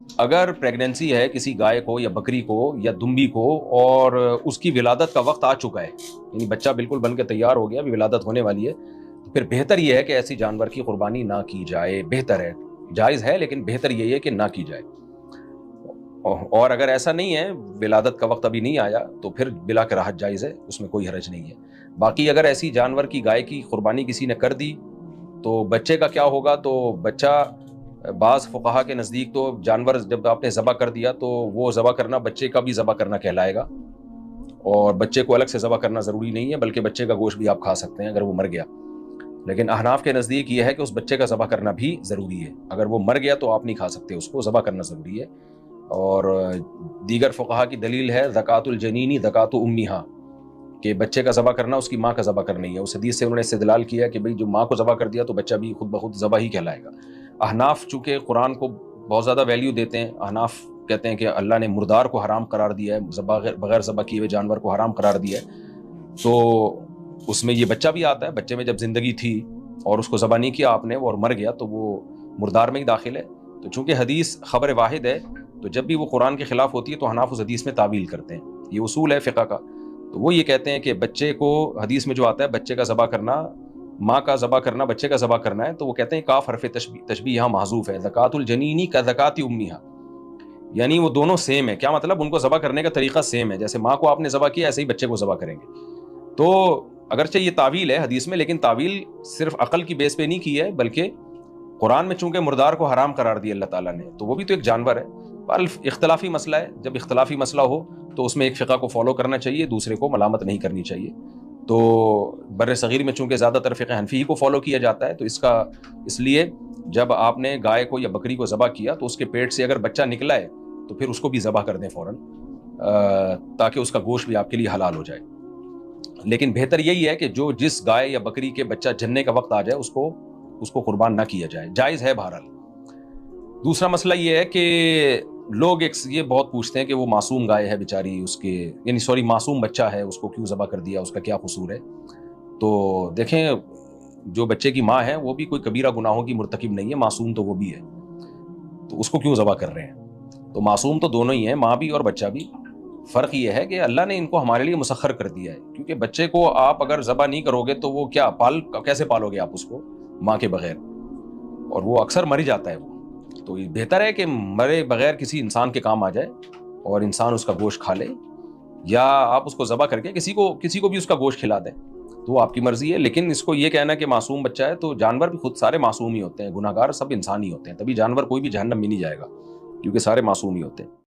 اگر پریگنینسی ہے کسی گائے کو یا بکری کو یا دمبی کو اور اس کی ولادت کا وقت آ چکا ہے، یعنی بچہ بالکل بن کے تیار ہو گیا، ابھی ولادت ہونے والی ہے، تو پھر بہتر یہ ہے کہ ایسی جانور کی قربانی نہ کی جائے. بہتر ہے، جائز ہے لیکن بہتر یہی ہے کہ نہ کی جائے. اور اگر ایسا نہیں ہے، ولادت کا وقت ابھی نہیں آیا، تو پھر بلا کراہت جائز ہے، اس میں کوئی حرج نہیں ہے. باقی اگر ایسی جانور کی گائے کی قربانی کسی نے کر دی تو بچے کا کیا ہوگا؟ تو بچہ بعض فقہا کے نزدیک تو جانور جب آپ نے ذبح کر دیا تو وہ ذبح کرنا بچے کا بھی ذبح کرنا کہلائے گا، اور بچے کو الگ سے ذبح کرنا ضروری نہیں ہے، بلکہ بچے کا گوشت بھی آپ کھا سکتے ہیں اگر وہ مر گیا. لیکن احناف کے نزدیک یہ ہے کہ اس بچے کا ذبح کرنا بھی ضروری ہے، اگر وہ مر گیا تو آپ نہیں کھا سکتے، اس کو ذبح کرنا ضروری ہے. اور دیگر فقہا کی دلیل ہے زکوٰۃ الجنینی زکوٰۃ امیہا، کہ بچے کا ذبح کرنا اس کی ماں کا ذبح کرنا نہیں ہے. اس حدیث سے انہوں نے استدلال کیا کہ بھئی جو ماں کو ذبح کر دیا تو بچہ بھی خود بخود ذبح ہی کہلائے گا. احناف چونکہ قرآن کو بہت زیادہ ویلیو دیتے ہیں، احناف کہتے ہیں کہ اللہ نے مردار کو حرام قرار دیا ہے، بغیر ذبح کیے ہوئے جانور کو حرام قرار دیا ہے، تو اس میں یہ بچہ بھی آتا ہے. بچے میں جب زندگی تھی اور اس کو ذبح نہیں کیا آپ نے اور مر گیا تو وہ مردار میں ہی داخل ہے. تو چونکہ حدیث خبر واحد ہے، تو جب بھی وہ قرآن کے خلاف ہوتی ہے تو احناف اس حدیث میں تعویل کرتے ہیں. یہ اصول ہے فقہ کا. تو وہ یہ کہتے ہیں کہ بچے کو حدیث میں جو آتا ہے بچے کا ذبح کرنا، ماں کا ذبح کرنا بچے کا ذبح کرنا ہے، تو وہ کہتے ہیں کاف حرف تشبیہ یہاں محذوف ہے، زکوٰۃ الجنینی کا زکوٰۃ امیہا، یعنی وہ دونوں سیم ہے. کیا مطلب؟ ان کو ذبح کرنے کا طریقہ سیم ہے، جیسے ماں کو آپ نے ذبح کیا ایسے ہی بچے کو ذبح کریں گے. تو اگرچہ یہ تعویل ہے حدیث میں، لیکن تعویل صرف عقل کی بیس پہ نہیں کی ہے، بلکہ قرآن میں چونکہ مردار کو حرام قرار دیا اللہ تعالیٰ نے، تو وہ بھی تو ایک جانور ہے. اختلافی مسئلہ ہے، جب اختلافی مسئلہ ہو تو اس میں ایک فقہ کو فالو کرنا چاہیے، دوسرے کو ملامت نہیں کرنی چاہیے. تو بر صغیر میں چونکہ زیادہ تر فقہ حنفی کو فالو کیا جاتا ہے، تو اس لیے جب آپ نے گائے کو یا بکری کو ذبح کیا تو اس کے پیٹ سے اگر بچہ نکلا ہے تو پھر اس کو بھی ذبح کر دیں فوراً، تاکہ اس کا گوشت بھی آپ کے لیے حلال ہو جائے. لیکن بہتر یہی ہے کہ جو جس گائے یا بکری کے بچہ جننے کا وقت آ جائے اس کو قربان نہ کیا جائے. جائز ہے بہرحال. دوسرا مسئلہ یہ ہے کہ لوگ یہ بہت پوچھتے ہیں کہ وہ معصوم گائے ہے بیچاری، اس کے یعنی معصوم بچہ ہے، اس کو کیوں ذبح کر دیا، اس کا کیا قصور ہے؟ تو دیکھیں، جو بچے کی ماں ہے وہ بھی کوئی کبیرہ گناہوں کی مرتکب نہیں ہے، معصوم تو وہ بھی ہے، تو اس کو کیوں ذبح کر رہے ہیں؟ تو معصوم تو دونوں ہی ہیں، ماں بھی اور بچہ بھی. فرق یہ ہے کہ اللہ نے ان کو ہمارے لیے مسخر کر دیا ہے، کیونکہ بچے کو آپ اگر ذبح نہیں کرو گے تو وہ کیسے پالو گے آپ اس کو ماں کے بغیر؟ اور وہ اکثر مر ہی جاتا ہے وہ. تو یہ بہتر ہے کہ مرے بغیر کسی انسان کے کام آ جائے اور انسان اس کا گوشت کھا لے، یا آپ اس کو ذبح کر کے کسی کو بھی اس کا گوشت کھلا دیں، تو وہ آپ کی مرضی ہے. لیکن اس کو یہ کہنا کہ معصوم بچہ ہے، تو جانور بھی خود سارے معصوم ہی ہوتے ہیں، گناہگار سب انسان ہی ہوتے ہیں، تبھی جانور کوئی بھی جہنم میں نہیں جائے گا، کیونکہ سارے معصوم ہی ہوتے ہیں.